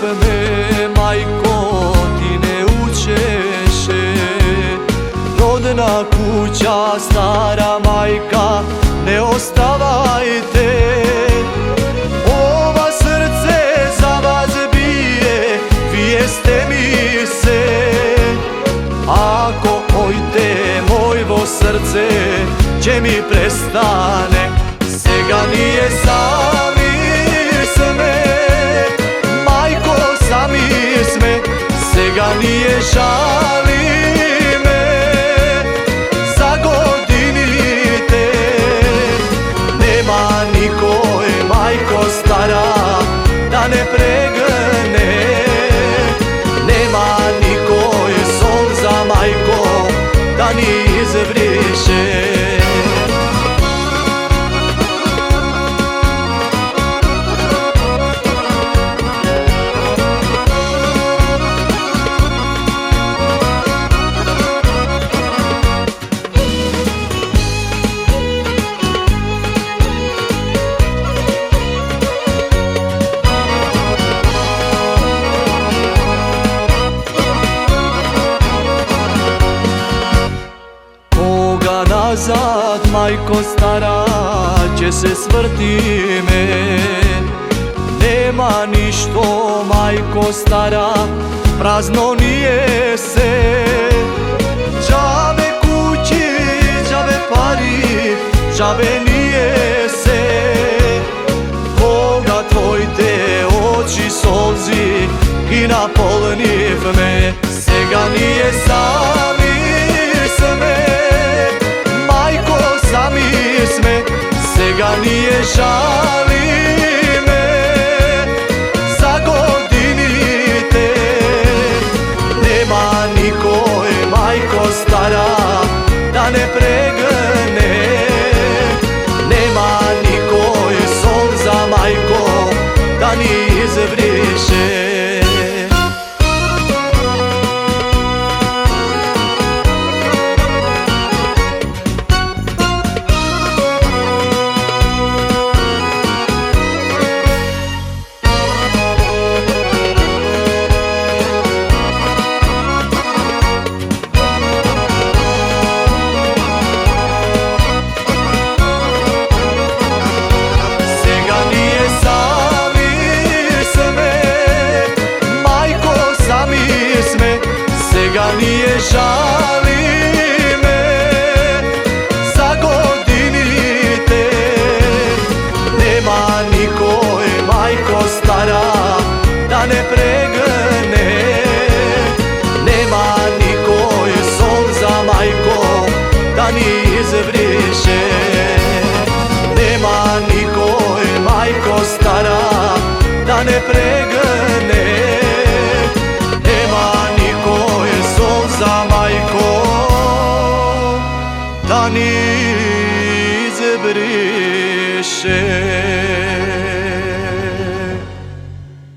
me, majko, ti ne učeše. Rodna kuća, stara majka, ne ostavajte. Ova srce za vas bije, vijeste mi se. Ako ojte mojvo srce, će mi prestane. Sega nije samir sme, majko samir sme. Sega nije žali me, zagodinite. Nema nikoj, majko stara, da ne pregne. Nema nikoj solza, majko, da ni izbriše. Nazad, majko stara, će se svrti me. Nema ništo, majko stara, prazno nije se. Džabe kući, džabe pari, džabe nije se. Koga tvoj te oči solzi i napolniv me. Sega nije samir sme, samir sme. Sega nije žali me, zagodinite. Nema nikoj, majko stara, da ne pregne. Nema nikoj solza, majko, da ni izbriše. Sega nije žali me, zagodinite. Nema nikoj, majko stara, da ne pregne. Nema nikoj solza, majko, da ni izbriše. Nema nikoj, majko stara, da ne pregne. Da ni izbriše.